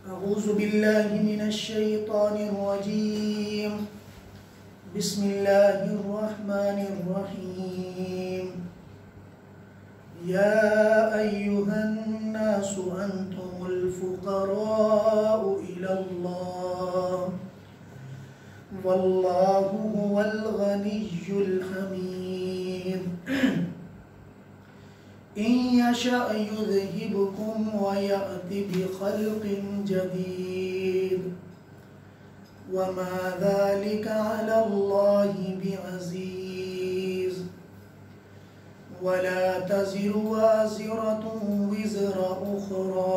अऊज़ु बिल्लाहि मिनश शैतानिर रजीम। बिस्मिल्लाहिर रहमानिर रहीम। या अय्युहन नासु अंतुमुल फुक़राउ इलल्लाह वल्लाहु हुवल गनिय्युल हमीद। इन यशा युज़हिबकुम व यअति बिखल्क़िन जदीद वमा ज़ालिका अलल्लाहि बिअज़ीज़। वला तज़िरु वाज़िरतुन विज़रा उख़रा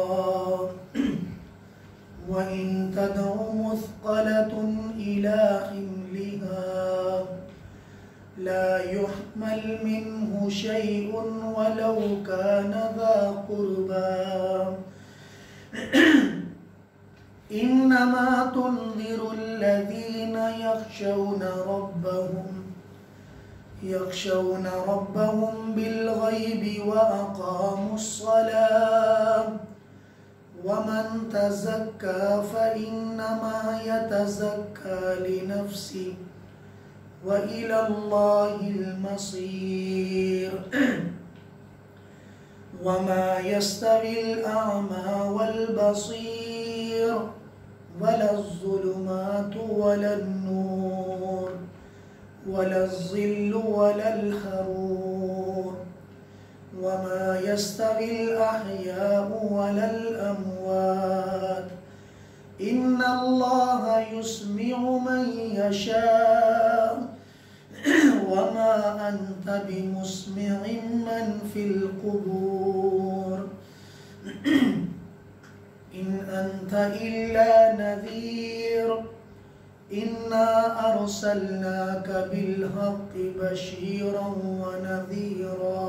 व इन तदउ मुस्क़लतुन इला हिम्लिहा ला युहमल मिन्हु शैउन वलौ कान ज़ा क़ुर्बा। इन्नमा तुन्ज़िरुल्लज़ीना यख़शौना रब्बहुम बिल्ग़ैबि व अक़ामुस्सलाह वमन तज़क्का फ़इन्नमा यतज़क्का लिनफ़्सिहि व इलल्लाहिल मसीर। वमा यस्तविल अअमा वल बसीर वलज़्ज़ुलुमातु वलन्नूर वलज़्ज़िल्लु वलल-हरूर वमा यस्तविल अहयाउ वलल अमवात इन्नल्लाहा युस्मिउ मन यशा वमा अंत बिमुस्मिइन मन फिल कुबूर। इन अंत इल्ला नज़ीर इन्ना अरसलनाका बिल्हक़्क़ि बशीरन व नज़ीरा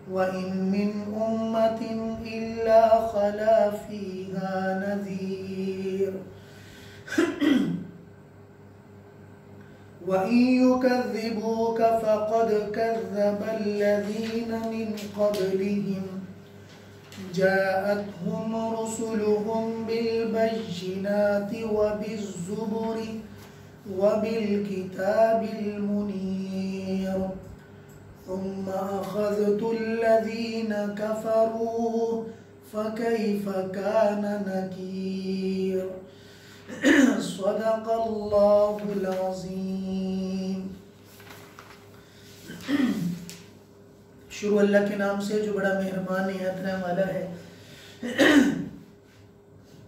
व इन मिन उम्मतिन इल्ला खला फ़ीहा नज़ीर। व इन युकज़्ज़िबूका फ़क़द कज़्ज़बल्लज़ीन मिन क़ब्लिहिम जाअतहुम रुसुलुहुम बिल्बय्यिनाति व बिज़्ज़ुबुरि व बिल्किताबिल मुनीर सुम्मा अख़ज़्तुल्लज़ीन कफ़रू फ़कैफ़ कान नकीर। सदक़ल्लाहुल अज़ीम। शुरू अल्लाह के नाम से जो बड़ा मेहरबान निहायत रहम वाला है।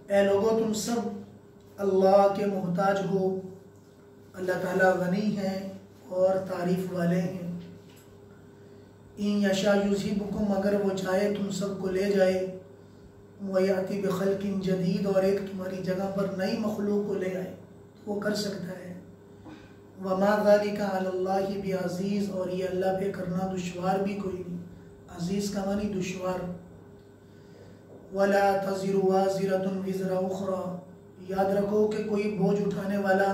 ऐ लोगो, तुम सब अल्लाह के मोहताज हो। अल्लाह ताला गनी है और तारीफ वाले हैं। इन यशा युज़हिबकुम, अगर वो चाहे तुम सबको ले जाए। व याति बिखल्क़िन जदीद, और एक तुम्हारी जगह पर नई मखलूक को ले आए, तो वो कर सकता है। वमा ज़ालिका अलल्लाहि बिअज़ीज़, और ये अल्लाह पे करना दुश्वार भी कोई नहीं। अज़ीज़ का मानी दुश्वार। वला तज़िरु वाज़िरतुन विज़रा उख़रा, याद रखो कि कोई बोझ उठाने वाला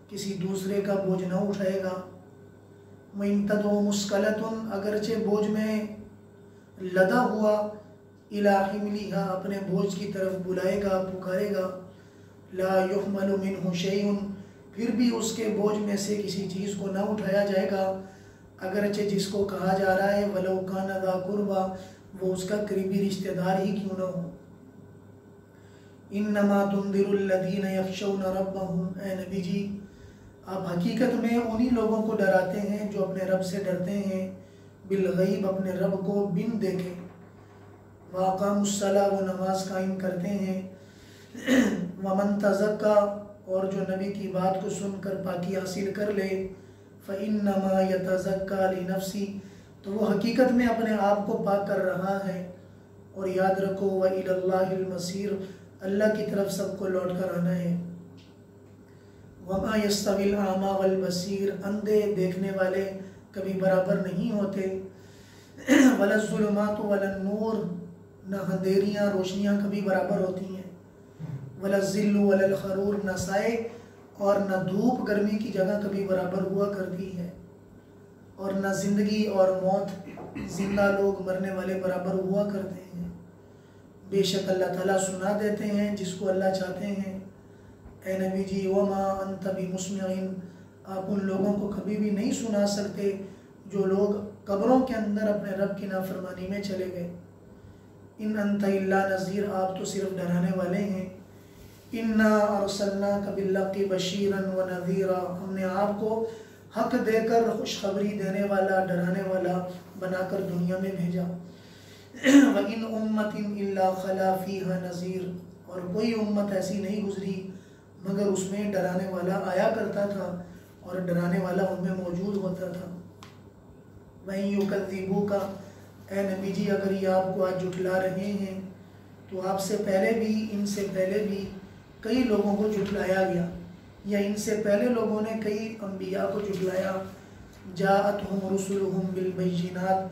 किसी दूसरे का बोझ न उठाएगा। व इन तदउ मुस्क़लतुन, अगरचे बोझ में लदा हुआ, इला हिम्लिहा, अपने बोझ की तरफ बुलाएगा, पुकारेगा। ला युहमलु मिन्हु शैउन, फिर भी उसके बोझ में से किसी चीज़ को न उठाया जाएगा, अगरचे जिसको कहा जा रहा है वलौ कान ज़ा क़ुर्बा, वो उसका करीबी रिश्तेदार ही क्यों न हो। इन्नमा तुन्ज़िरुल्लज़ीना यख़शौना रब्बहुम, ए नबी जी, आप हकीकत में उन्हीं लोगों को डराते हैं जो अपने रब से डरते हैं। बिलग़ैब, अपने रब को बिन देखे। व अक़ामुस्सलाह, वो नमाज कायम करते हैं। वमन तज़क्का, और जो नबी की बात को सुनकर पाकी हासिल कर ले। फ़इन्नमा यतज़क्का लिनफ़्सिही, तो वो हकीकत में अपने आप को पाक कर रहा है। और याद रखो व इलल्लाहिल मसीर, अल्लाह की तरफ सबको लौट कर आना है। वमा यस्तविल आमा वल बसीर, अंधे देखने वाले कभी बराबर नहीं होते। वलज़्ज़ुलुमातु वलन्नूर, न अंधेरियाँ रोशनियाँ कभी बराबर होती हैं। वलज़्ज़िल्लु वलल-हरूर, न साए और न धूप गर्मी की जगह कभी बराबर हुआ करती है। और न ज़िंदगी और मौत, जिंदा लोग मरने वाले बराबर हुआ करते हैं। बेशक अल्लाह ताला सुना देते हैं जिसको अल्लाह चाहते हैं। ए नबी जी वमा अंत बिमुस्मिईन, आप उन लोगों को कभी भी नहीं सुना सकते जो लोग कब्रों के अंदर अपने रब की नाफरमानी में चले गए। इन अंत इल्ला नज़ीर, आप तो सिर्फ डराने वाले हैं। इन्ना अरसलनाका बिल्हक़्क़ि बशीरन व नज़ीरा, हमने आपको हक देकर खुशखबरी देने वाला डराने वाला बनाकर दुनिया में भेजा। व इन उम्मतिन इल्ला खला फ़ीहा नज़ीर, और कोई उम्मत ऐसी नहीं गुजरी मगर उसमें डराने वाला आया करता था और डराने वाला उनमें मौजूद होता था। वहीं युकज़्ज़िबूका, ए नबी जी अगर ये आपको आज जुटला रहे हैं तो आपसे पहले भी, इनसे पहले भी कई लोगों को जुटलाया गया, या इनसे पहले लोगों ने कई अम्बिया को जुटलाया। जाअतहुम रुसुलुहुम बिलबय्यिनात,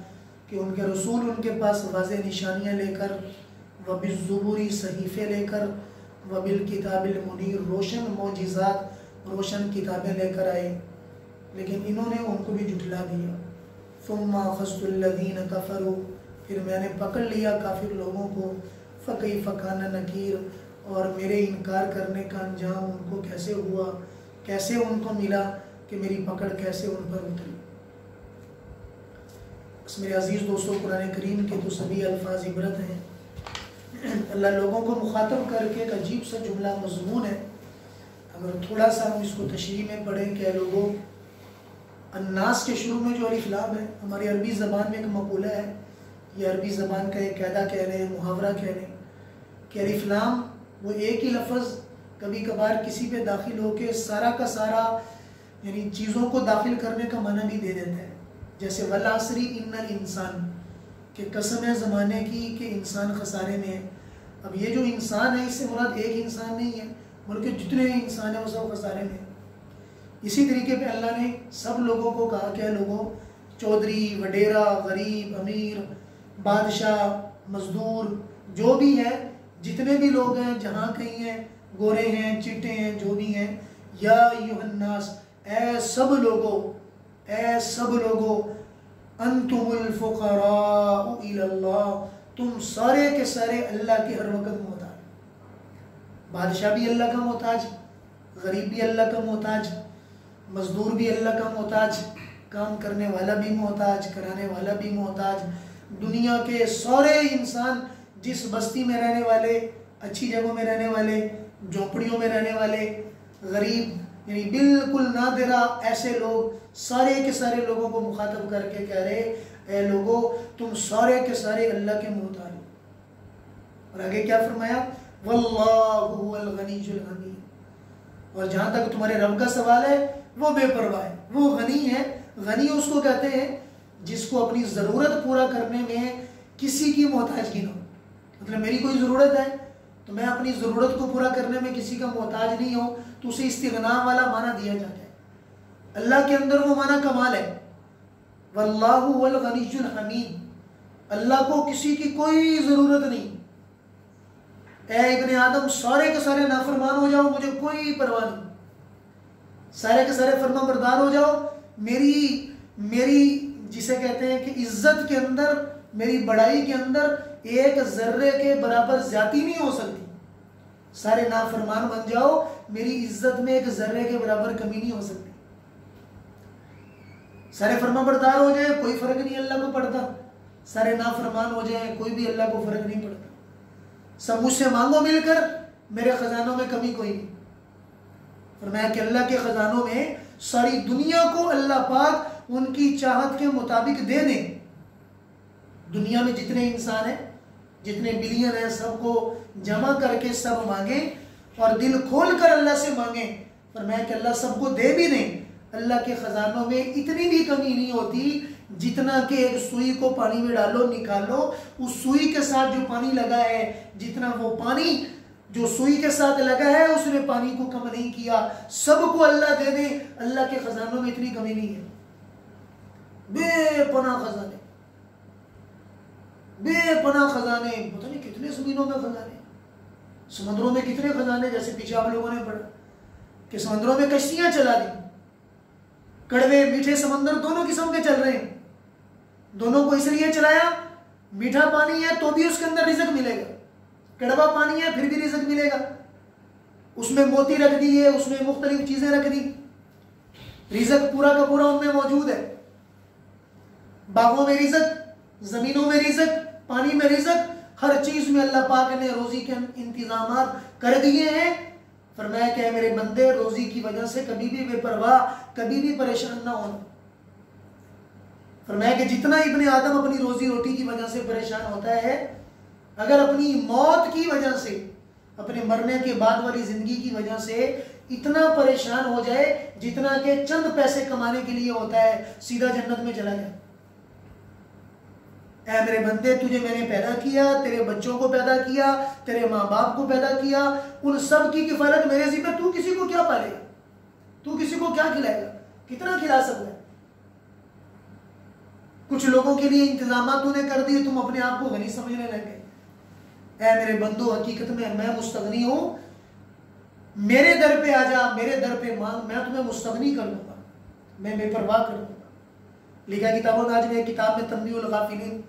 कि उनके रसूल उनके पास वाज़ेह निशानियाँ लेकर, व बिज़्ज़ुबुरी सहीफ़े लेकर, व बिलकिताबिल मुनीर रोशन मोजिज़ात रोशन किताबें लेकर आए, लेकिन इन्होंने उनको भी जुटला दिया। सुम्मा अख़ज़्तुल्लज़ीन कफ़रू, फिर मैंने पकड़ लिया काफिर लोगों को। फ़कैफ़ कान नकीर, और मेरे इनकार करने का अंजाम उनको कैसे हुआ, कैसे उनको मिला कि मेरी पकड़ कैसे उन पर उतरी। बस मेरे अज़ीज़ दोस्तों, कुरान करीम के तो सभी अल्फाज इबरत हैं। अल्लाह लोगों को मुखातब करके एक अजीब सा जुमला मज़मून है। अगर थोड़ा सा हम इसको तशरीह में पढ़ें, क्या लोगों, अन्नास के शुरू में जो अलिफ लाम है, हमारी अरबी ज़बान में एक मक़ूला है, ये अरबी ज़बान का एक कायदा कह रहे हैं, मुहावरा कह रहे हैं कि अलिफ लाम वो एक ही लफ्ज़ कभी कभार किसी पे दाखिल होके सारा का सारा यानी चीज़ों को दाखिल करने का माना भी दे देता है। जैसे वल असरी इन्नल इंसान, कि कसम है ज़माने की कि इंसान खसारे में है। अब ये जो इंसान है, इससे मुराद एक इंसान नहीं है, बल्कि जितने इंसान हैं वो सब खसारे में है। इसी तरीके पे अल्लाह ने सब लोगों को कहा, क्या लोगों, चौधरी, वडेरा, गरीब, अमीर, बादशाह, मजदूर, जो भी है, जितने भी लोग हैं, जहाँ कहीं हैं, गोरे हैं, चिट्टे हैं, जो भी हैं, या अय्युहन्नास, ऐ सब लोगों, ऐ सब लोगों, अंतुमुल फुक़राउ इलल्लाह, तुम सारे के सारे अल्लाह के हर वक्त मोहताज। बादशाह भी अल्लाह का मोहताज, गरीब भी अल्लाह का मोहताज, मजदूर भी अल्लाह का मोहताज, काम करने वाला भी मोहताज, कराने वाला भी मोहताज। दुनिया के सारे इंसान, जिस बस्ती में रहने वाले, अच्छी जगहों में रहने वाले, झोंपड़ियों में रहने वाले, गरीब यानी बिल्कुल नादिरा ऐसे लोग, सारे के सारे लोगों को मुखातब करके कह रहे, ऐ लोगों, तुम सारे के सारे अल्लाह के मोहताज हो। और आगे क्या फरमाया, वल्लाहु हुवल गनीयुल हमीद। और जहाँ तक तुम्हारे रब का सवाल है, वो बेपरवाह है, वो गनी है। गनी उसको कहते हैं जिसको अपनी ज़रूरत पूरा करने में किसी की मोहताजगी ना हो। मतलब मेरी कोई ज़रूरत है तो मैं अपनी ज़रूरत को पूरा करने में किसी का मोहताज नहीं हो, तो उसे इस्तिग़ना वाला माना दिया जाता है। अल्लाह के अंदर वो माना कमाल है, वल्लाहु वल गनीयुल हमीद, अल्लाह को किसी की कोई ज़रूरत नहीं। ऐ इब्ने आदम, सारे के सारे नाफरमान हो जाओ, मुझे कोई परवाह नहीं, सारे के सारे फर्माबरदार हो जाओ, मेरी जिसे कहते हैं कि इज्जत के अंदर, मेरी बड़ाई के अंदर एक जर्रे के बराबर ज्यादती नहीं हो सकती। सारे नाफरमान बन जाओ, मेरी इज्जत में एक जर्रे के बराबर कमी नहीं हो सकती। सारे फर्माबरदार हो जाए, कोई फर्क नहीं अल्लाह को पड़ता। सारे नाफरमान हो जाए, कोई भी अल्लाह को फर्क नहीं पड़ता। सब मुझसे मांगो मिलकर, मेरे खजानों में कमी कोई नहीं। फरमाया कि अल्लाह के खजानों में सारी दुनिया को अल्लाह पाक उनकी चाहत के मुताबिक दे दें। दुनिया में जितने इंसान हैं, जितने बिलियन हैं, सबको जमा करके सब मांगे और दिल खोल कर अल्लाह से मांगे। फरमाया कि अल्लाह सबको दे भी दें। अल्लाह के खजानों में इतनी भी कमी नहीं होती जितना कि एक सुई को पानी में डालो, निकालो, उस सुई के साथ जो पानी लगा है, जितना वो पानी जो सुई के साथ लगा है उसने पानी को कम नहीं किया। सबको अल्लाह दे दे, अल्लाह के खजानों में इतनी कमी नहीं है। बेपनाह खजाने, बेपनाह खजाने, पता नहीं कितने ज़मीनों में खजाने, समुद्रों में कितने खजाने। जैसे पीछे आप लोगों ने पढ़ा कि समुद्रों में कश्तियां चला दी, कड़वे मीठे समंदर दोनों किस्म के चल रहे हैं। दोनों को इसलिए चलाया, मीठा पानी है तो भी उसके अंदर रिज़्क मिलेगा, कड़वा पानी है फिर भी रिज़्क मिलेगा। उसमें मोती रख दिए, उसमें मुख्तलिफ चीजें रख दी, रिज़्क पूरा का पूरा उनमें मौजूद है। बागों में रिज़्क, जमीनों में रिज़्क, पानी में रिज़्क, हर चीज में अल्लाह पाक ने रोजी के इंतजाम कर दिए हैं। फरमाया कि मेरे बंदे रोजी की वजह से कभी भी बेपरवाह, कभी भी परेशान ना होना। फरमाया कि जितना इब्ने आदम अपनी रोजी रोटी की वजह से परेशान होता है, अगर अपनी मौत की वजह से, अपने मरने के बाद वाली जिंदगी की वजह से इतना परेशान हो जाए जितना कि चंद पैसे कमाने के लिए होता है, सीधा जन्नत में चला जाए। ऐ मेरे बंदे, तुझे मैंने पैदा किया, तेरे बच्चों को पैदा किया, तेरे माँ बाप को पैदा किया, उन सब की किफायत मेरे ज़िम्मे। तू किसी को क्या पालेगा? तू किसी को क्या खिलाएगा? कितना खिला सकता है? कुछ लोगों के लिए इंतजाम तूने कर दिए, तुम अपने आप को गनी समझने लगे। ऐ मेरे बंदो, हकीकत में मैं मुस्तगनी हूं, मेरे दर पे आ जा, मेरे दर पे मांग, मैं तुम्हें मुस्तगनी कर दूंगा, मैं बेपरवाह कर दूंगा। लिखा किताबों में, आज में किताब में तंबीहुल गाफिलीन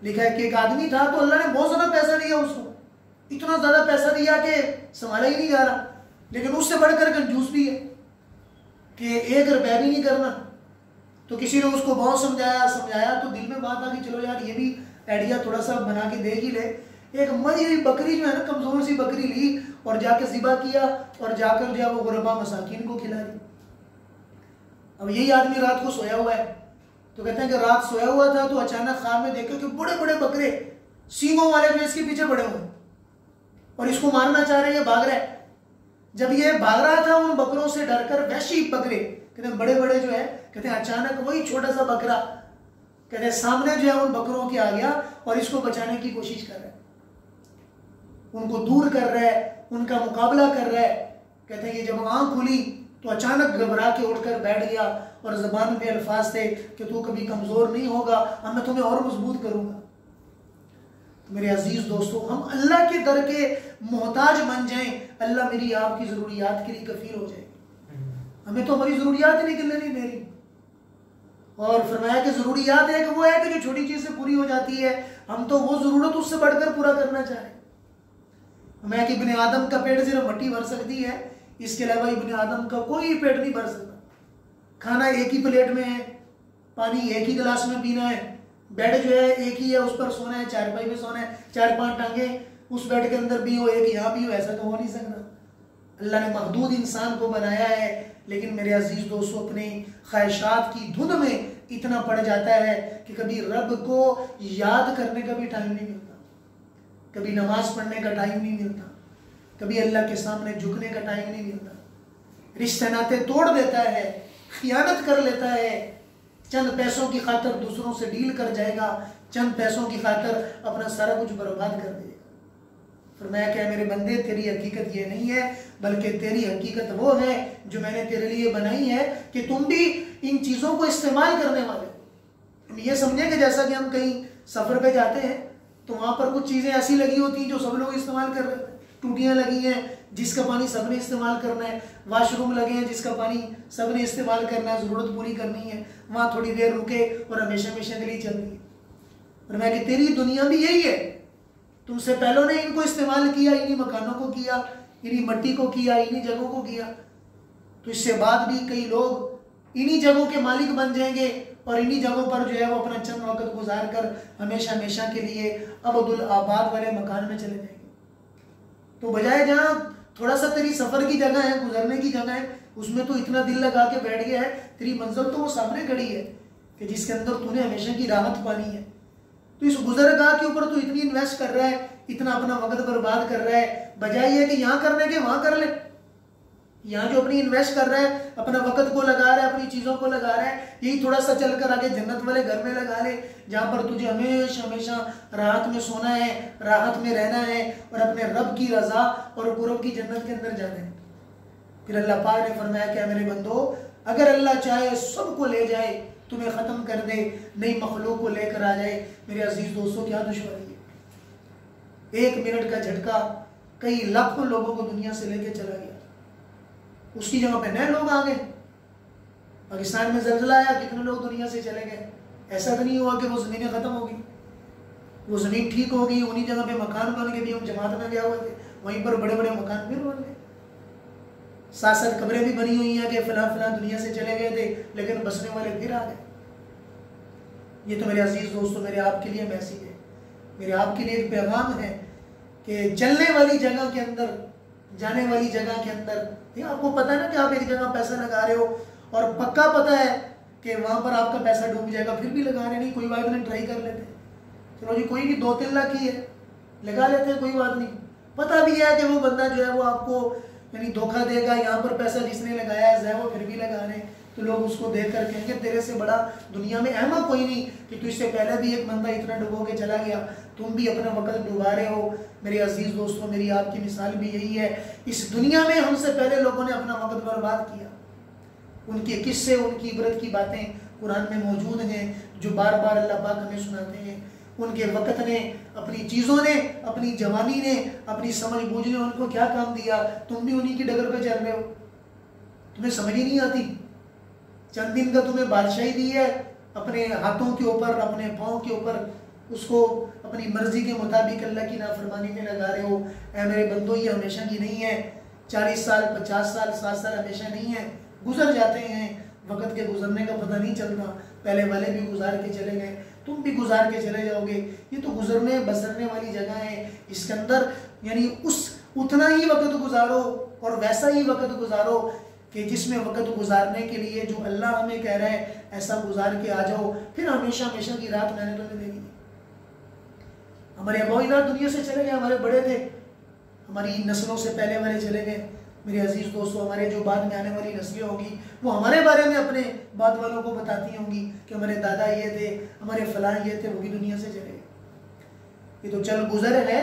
लिखा है कि एक आदमी था तो अल्लाह ने बहुत ज्यादा पैसा दिया उसको, इतना ज्यादा पैसा दिया कि संभाला ही नहीं जा रहा, लेकिन उससे बढ़कर कंजूस भी है कि 1 रुपया भी नहीं करना। तो किसी ने उसको बहुत समझाया तो दिल में बात आ गई, चलो यार ये भी आइडिया थोड़ा सा बना के देख ही ले। एक मरी हुई बकरी जो है ना, कमजोर सी बकरी ली और जाके ज़िबा किया और जाकर जो है वो गुरबा मसाकिन को खिला दी। अब यही आदमी रात को सोया हुआ है, तो कहते हैं कि रात सोया हुआ था तो अचानक ख्वाब में देखा कि बड़े बड़े बकरे सींगों वाले जो इसके पीछे बड़े हुए और इसको मारना चाह रहे हैं, भाग रहा है। जब ये भाग रहा था उन बकरों से डरकर, वैशी बकरे कहते हैं बड़े बड़े जो है, कहते हैं अचानक वही छोटा सा बकरा कहते हैं सामने जो है उन बकरों के आ गया और इसको बचाने की कोशिश कर रहा है, उनको दूर कर रहा है, उनका मुकाबला कर रहा है। कहते हैं ये जब आंख खुली तो अचानक घबरा के उठकर बैठ गया और ज़बान में अल्फाज थे कि तू कभी कमज़ोर नहीं होगा, अब मैं तुम्हें और मजबूत करूंगा। तो मेरे अजीज दोस्तों, हम अल्लाह के दर के मोहताज बन जाएं, अल्लाह मेरी आपकी ज़रूरियात के लिए कफील हो जाएगी। हमें तो हमारी ज़रूरियात ही निकलने नहीं दे रही। और फरमाया कि ज़रूरियात एक वो है कि जो छोटी चीज़ से पूरी हो जाती है, हम तो वो ज़रूरत उससे बढ़कर पूरा करना चाहें। मैं कि इब्ने आदम का पेट सिर्फ मट्टी भर सकती है, इसके अलावा इब्ने आदम का कोई पेट नहीं भर सकता। खाना एक ही प्लेट में है, पानी एक ही गिलास में पीना है, बेड जो है एक ही है, उस पर सोना है, चारपाई में सोना है, 4-5 टांगे उस बेड के अंदर भी हो, एक यहाँ भी हो, ऐसा तो हो नहीं सकता। अल्लाह ने महदूद इंसान को बनाया है, लेकिन मेरे अजीज दोस्तों अपने ख्वाहिशात की धुन में इतना पड़ जाता है कि कभी रब को याद करने का भी टाइम नहीं मिलता, कभी नमाज पढ़ने का टाइम नहीं मिलता, कभी अल्लाह के सामने झुकने का टाइम नहीं मिलता। रिश्ते नाते तोड़ देता है, खियानत कर लेता है, चंद पैसों की खातिर दूसरों से डील कर जाएगा, चंद पैसों की खातिर अपना सारा कुछ बर्बाद कर देगा। फरमाया क्या मेरे बंदे, तेरी हकीकत ये नहीं है, बल्कि तेरी हकीकत वो है जो मैंने तेरे लिए बनाई है कि तुम भी इन चीज़ों को इस्तेमाल करने वाले। हम ये समझें कि जैसा कि हम कहीं सफ़र पे जाते हैं तो वहाँ पर कुछ चीज़ें ऐसी लगी होती हैं जो सब लोग इस्तेमाल कर रहे हैं। टूटियाँ लगी हैं जिसका पानी सब ने इस्तेमाल करना है, वाशरूम लगे हैं जिसका पानी सब ने इस्तेमाल करना है, ज़रूरत पूरी करनी है, वहाँ थोड़ी देर रुके और हमेशा हमेशा के लिए चल रही है। और मैं कि तेरी दुनिया भी यही है, तुमसे पहलों ने इनको इस्तेमाल किया, इन्हीं मकानों को किया, इन्हीं मट्टी को किया, इन्हीं जगहों को किया, तो इससे बाद भी कई लोग इन्हीं जगहों के मालिक बन जाएंगे और इन्हीं जगहों पर जो है वो अपना चंद वक्त गुजार कर हमेशा हमेशा के लिए अबदुल आबाद वाले मकान में चले जाएंगे। तो बजाय जहाँ थोड़ा सा तेरी सफ़र की जगह है, गुजरने की जगह है, उसमें तो इतना दिल लगा के बैठ गया है, तेरी मंजिल तो वो सामने खड़ी है कि जिसके अंदर तूने हमेशा की राहत पानी है। तो इस गुजरगाह के ऊपर तू इतनी इन्वेस्ट कर रहा है, इतना अपना वक्त बर्बाद कर रहा है, बजाय ये कि यहाँ करने के वहाँ कर ले। यहाँ जो अपनी इन्वेस्ट कर रहा है, अपना वक्त को लगा रहा है, अपनी चीज़ों को लगा रहा है, यही थोड़ा सा चल कर आगे जन्नत वाले घर में लगा ले, जहाँ पर तुझे हमेशा हमेशा राहत में सोना है, राहत में रहना है और अपने रब की रज़ा और कुर्ब की जन्नत के अंदर जाना है। फिर अल्लाह पाक ने फरमाया क्या मेरे बंदो, अगर अल्लाह चाहे सबको ले जाए, तुम्हें ख़त्म कर दे, नई मखलूक को लेकर आ जाए, मेरे अजीज दोस्तों क्या दुश्मनी है। 1 मिनट का झटका कई लाखों लोगों को दुनिया से लेकर चला गया, उसकी जगह पे नए लोग आ गए। पाकिस्तान में ज़ल्ज़ला आया, कितने लोग दुनिया से चले गए, ऐसा तो नहीं हुआ कि वो ज़मीनें ख़त्म हो गई। वो ज़मीन ठीक हो गई, उन्हीं जगह पे मकान बन के भी हम जमात में गए हुए थे, वहीं पर बड़े बड़े मकान फिर बन गए। साथ साथ कब्रें भी बनी हुई हैं कि फलां फलां दुनिया से चले गए थे लेकिन बसने वाले फिर आ गए। ये तो मेरे अजीज दोस्तों मेरे आपके लिए मैसेज है, मेरे आपके लिए एक पैगाम है कि चलने वाली जगह के अंदर, जाने वाली जगह के अंदर, आपको पता है ना कि आप एक जगह पैसा लगा रहे हो और पक्का पता है कि वहां पर आपका पैसा डूब जाएगा, फिर भी लगा रहे नहीं, कोई बात नहीं, ट्राई कर लेते, चलो जी कोई भी 2-3 लाख ही है लगा लेते हैं, कोई बात नहीं। पता भी है कि वो बंदा जो है वो आपको यानी धोखा देगा, यहाँ पर पैसा जिसने लगाया है वो फिर भी लगा रहे हैं, तो लोग उसको देख कर कहेंगे तेरे से बड़ा दुनिया में अहमक कोई नहीं कि तू इससे पहले भी एक बंदा इतना डुबो के चला गया, तुम भी अपना वक्त डुबा रहे हो। मेरे अजीज दोस्तों मेरी आपकी मिसाल भी यही है, इस दुनिया में हमसे पहले लोगों ने अपना वक्त बर्बाद किया, उनके किस्से उनकी इबरत की बातें कुरान में मौजूद हैं जो बार बार अल्लाह पाक हमें सुनाते हैं। उनके वक़्त ने, अपनी चीज़ों ने, अपनी जवानी ने, अपनी समझ बूझ ने उनको क्या काम दिया, तुम भी उन्हीं की डगर पे चल रहे हो, तुम्हें समझ ही नहीं आती। चंद दिन का तुम्हें बादशाही दी है, अपने हाथों के ऊपर, अपने पाँव के ऊपर उसको अपनी मर्जी के मुताबिक अल्लाह की नाफरमानी में लगा रहे हो। ऐ मेरे बंदो ये हमेशा की नहीं है, 40 साल 50 साल 60 साल हमेशा नहीं है, गुजर जाते हैं, वक़्त के गुजरने का पता नहीं चलता। पहले वाले भी गुजार के चले गए, तुम भी गुजार के चले जाओगे। ये तो गुजरने बसरने वाली जगह है, इसके अंदर यानी उतना ही वक़्त गुजारो और वैसा ही वक़्त गुजारो कि जिसमें वक़्त गुजारने के लिए जो अल्लाह हमें कह रहा है ऐसा गुजार के आ जाओ, फिर हमेशा हमेशा की रात मैंने तुम्हें देनी है। हमारे अबौइदाद दुनिया से चले गए, हमारे बड़े थे, हमारी नस्लों से पहले वाले चले गए। मेरे अजीज दोस्तों हमारे जो बाद में आने वाली नस्लें होंगी वो हमारे बारे में अपने बाद वालों को बताती होंगी कि हमारे दादा ये थे, हमारे फलां ये थे, वो भी दुनिया से चले गए। ये तो चल गुजर है।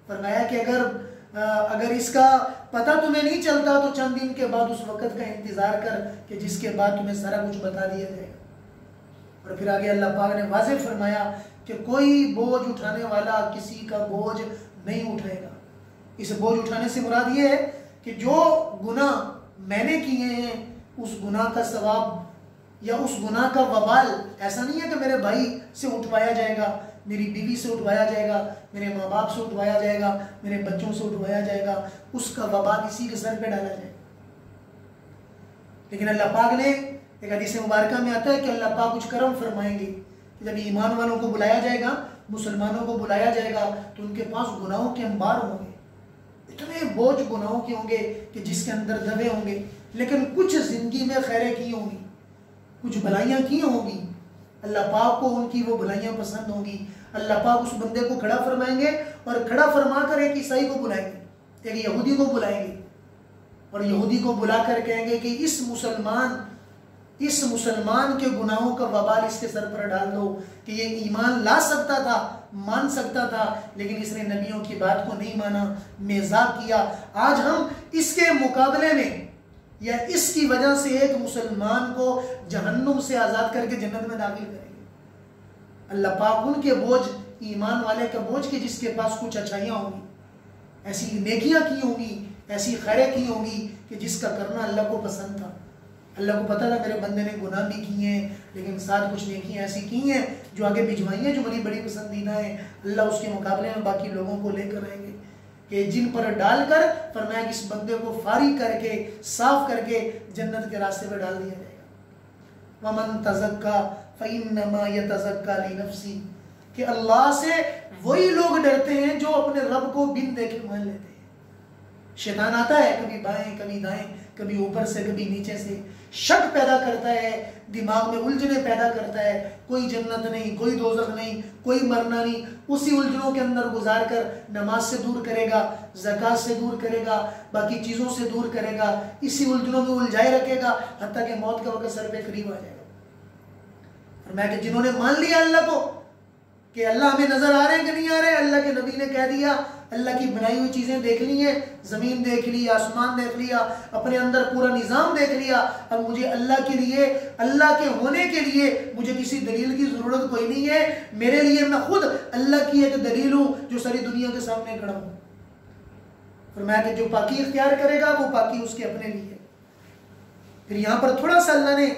फरमाया कि अगर इसका पता तुम्हें नहीं चलता तो चंद दिन के बाद उस वक़्त का इंतज़ार कर कि जिसके बाद तुम्हें सारा कुछ बता दिया जाएगा। और फिर आगे अल्लाह पाक ने वाज़ेह फरमाया कि कोई बोझ उठाने वाला किसी का बोझ नहीं उठाएगा। इस बोझ उठाने से मुराद ये है कि जो गुनाह मैंने किए हैं उस गुनाह का सवाब या उस गुनाह का वबाल ऐसा नहीं है कि मेरे भाई से उठवाया जाएगा, मेरी बीवी से उठवाया जाएगा, मेरे माँ बाप से उठवाया जाएगा, मेरे बच्चों से उठवाया जाएगा, उसका वबाल इसी के सर पे डाला जाएगा। लेकिन अल्लाह पाक ने एक हदीस मुबारका में आता है कि अल्लाह पाक कुछ करम फरमाएंगे कि जब ईमान वालों को बुलाया जाएगा, मुसलमानों को बुलाया जाएगा तो उनके पास गुनाहों के अंबार होंगे, इतने बोझ गुनाहों के होंगे कि जिसके अंदर दबे होंगे। लेकिन कुछ जिंदगी में खैरें की होंगी, कुछ भलाइयाँ की होंगी, अल्लाह पाक को उनकी वो भलाइयाँ पसंद होंगी। अल्लाह पाक उस बंदे को खड़ा फरमाएंगे और खड़ा फरमा कर एक ईसाई को बुलाएंगे, एक यहूदी को बुलाएंगे और यहूदी को बुलाकर कहेंगे कि इस मुसलमान के गुनाहों का वबाल इसके सर पर डाल दो कि ये ईमान ला सकता था, मान सकता था, लेकिन इसने नबियों की बात को नहीं माना, मजाक किया। आज हम इसके मुकाबले में या इसकी वजह से एक मुसलमान को जहन्नुम से आज़ाद करके जन्नत में दाखिल करेंगे। अल्लाह पाक उनके बोझ, ईमान वाले का बोझ के जिसके पास कुछ अच्छाइयाँ होंगी, ऐसी नेकियां की होंगी, ऐसी खैरें की होंगी कि जिसका करना अल्लाह को पसंद था। अल्लाह को पता था मेरे बंदे ने गुनाह भी किए हैं लेकिन साथ कुछ नेकियां ऐसी की हैं जो आगे भिजवाई हैं, जो मेरी बड़ी पसंदीदा है। अल्लाह उसके मुकाबले में बाकी लोगों को लेकर आएंगे कि जिन पर डालकर फरमाया कि इस बंदे को फारिग करके, साफ करके जन्नत के रास्ते पर डाल दिया जाएगा। वमन तज़क्का फ़इन्नमा यतज़क्का लिनफ़्सी, कि अल्लाह से वही लोग डरते हैं जो अपने रब को बिन देखे मान लेते हैं। शैतान आता है कभी बाएं कभी दाएं, कभी ऊपर से कभी नीचे से, शक पैदा करता है, दिमाग में उलझने पैदा करता है, कोई जन्नत नहीं, कोई दोज़ख नहीं, कोई मरना नहीं। उसी उलझनों के अंदर गुजार कर नमाज से दूर करेगा, ज़कात से दूर करेगा, बाकी चीज़ों से दूर करेगा, इसी उलझनों में उलझाए रखेगा हत्ता कि मौत का वक़्त सर पे करीब आ जाएगा। और मैं कि जिन्होंने मान लिया अल्लाह को कि अल्लाह हमें नजर आ रहे हैं कि नहीं आ रहे, अल्लाह के नबी ने कह दिया, अल्लाह की बनाई हुई चीजें देख ली हैं, जमीन देख ली, आसमान देख लिया, अपने अंदर पूरा निजाम देख लिया। अब मुझे अल्लाह के लिए, अल्लाह के होने के लिए मुझे किसी दलील की जरूरत कोई नहीं है। मेरे लिए मैं खुद अल्लाह की एक दलील हूं जो सारी दुनिया के सामने खड़ा हूं। फरमाया कि जो पाकी इख्तियार करेगा वो पाकी उसके अपने लिए। फिर यहाँ पर थोड़ा सा अल्लाह ने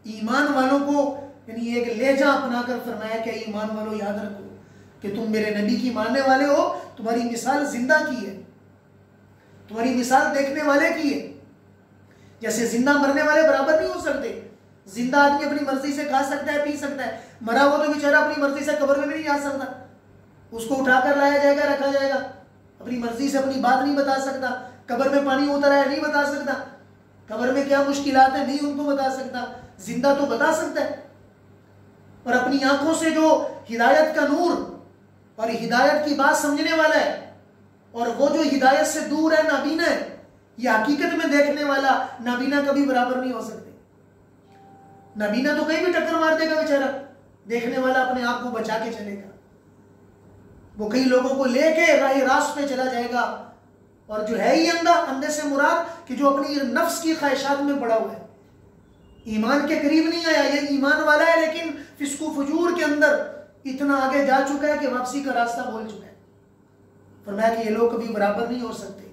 ईमान वालों को यानी एक लहजा अपनाकर फरमाया कि ईमान वालों याद रखो कि तुम मेरे नबी की मानने वाले हो, तुम्हारी मिसाल जिंदा की है, तुम्हारी मिसाल देखने वाले की है। जैसे जिंदा मरने वाले बराबर नहीं हो सकते। जिंदा आदमी अपनी मर्जी से खा सकता है, पी सकता है, मरा हुआ तो बेचारा अपनी मर्जी से कब्र में भी नहीं जा सकता। उसको उठाकर लाया जाएगा, रखा जाएगा, अपनी मर्जी से अपनी बात नहीं बता सकता। कब्र में पानी उतरा है, नहीं बता सकता। कब्र में क्या मुश्किलात है, नहीं उनको बता सकता। जिंदा तो बता सकता है। और अपनी आंखों से जो हिदायत का नूर और हिदायत की बात समझने वाला है, और वो जो हिदायत से दूर है, नाबीना है, ये हकीकत में देखने वाला नाबीना कभी बराबर नहीं हो सकते। नाबीना तो कहीं भी टक्कर मार देगा बेचारा, देखने वाला अपने आप को बचा के चलेगा। वो कई लोगों को लेके राह पे चला जाएगा। और जो है ही अंधा, अंधे से मुराद कि जो अपनी नफ्स की ख्वाहिशात में पड़ा हुआ है, ईमान के करीब नहीं आया। ये ईमान वाला है लेकिन फिस्को फजूर के अंदर इतना आगे जा चुका है कि वापसी का रास्ता भूल चुका है। फरमाया कि ये लोग कभी बराबर नहीं हो सकते।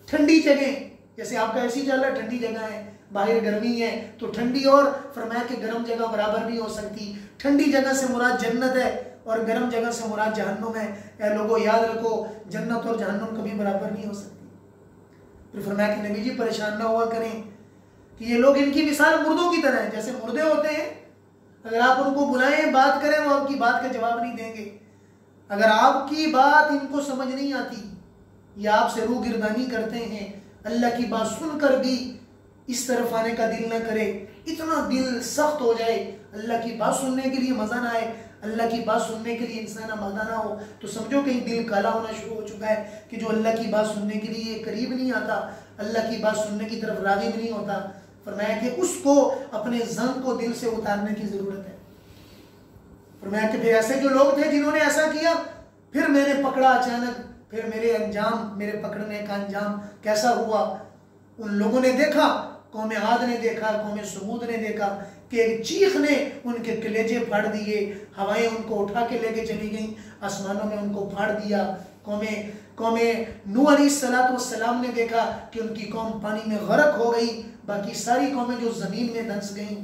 ठंडी जगह, जैसे आपका ऐसी चल रहा है, ठंडी जगह है, बाहर गर्मी है, तो ठंडी और फरमाया कि गर्म जगह बराबर नहीं हो सकती। ठंडी जगह से मुराद जन्नत है और गर्म जगह से मुराद जहन्नुम है। या लोगों याद रखो, जन्नत और जहन्नुम कभी बराबर नहीं हो सकती। फिर फरमाया कि नबी जी परेशान ना हुआ करें कि ये लोग, इनकी मिसाल मुर्दों की तरह है। जैसे मुर्दे होते हैं, अगर आप उनको बुलाएं, बात करें, वो आपकी बात का जवाब नहीं देंगे। अगर आपकी बात इनको समझ नहीं आती या आपसे रूह गिरदानी करते हैं, अल्लाह की बात सुनकर भी इस तरफ आने का दिल ना करे, इतना दिल सख्त हो जाए, अल्लाह की बात सुनने के लिए मजा ना आए, अल्लाह की बात सुनने के लिए इंसान मजा ना हो, तो समझो कहीं दिल काला होना शुरू हो चुका है कि जो अल्लाह की बात सुनने के लिए करीब नहीं आता, अल्लाह की बात सुनने की तरफ राग़िब नहीं होता। फरमाया कि उसको अपने ज़न को दिल से उतारने की जरूरत है। फरमाया कि फिर ऐसे जो लोग थे जिन्होंने ऐसा किया, फिर मैंने पकड़ा अचानक, फिर मेरे अंजाम, मेरे पकड़ने का अंजाम कैसा हुआ। उन लोगों ने देखा, कौम आद ने देखा, कौम समूद ने देखा कि एक चीख ने उनके कलेजे फाड़ दिए, हवाएं उनको उठा के लेके चली गई, आसमानों में उनको फाड़ दिया। कौम नूह अलैहिस्सलाम ने देखा कि उनकी कौम पानी में गर्क हो गई, बाकी सारी कौमें जो जमीन में धंस गई।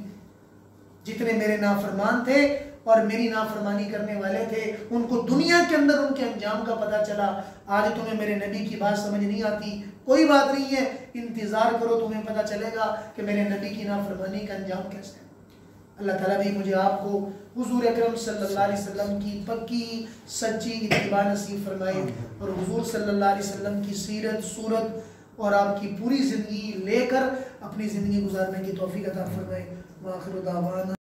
जितने मेरे नाफरमान थे और मेरी नाफरमानी करने वाले थे, उनको दुनिया के अंदर उनके अंजाम का पता चला। आज तुम्हें मेरे नबी की बात समझ नहीं आती, कोई बात नहीं है, इंतजार करो, तुम्हें पता चलेगा कि मेरे नबी की नाफरमानी का अंजाम कैसा है। अल्लाह ताला भी मुझे आपको हुजूर अकरम सल्लल्लाहु अलैहि वसल्लम की पक्की सच्ची इत्तिबा नसीब फरमाए और हुजूर सल्लल्लाहु अलैहि वसल्लम की सीरत, सूरत और आपकी पूरी ज़िंदगी लेकर अपनी ज़िंदगी गुजारने की तौफीक अता फरमाए। व आखिरु दावाना।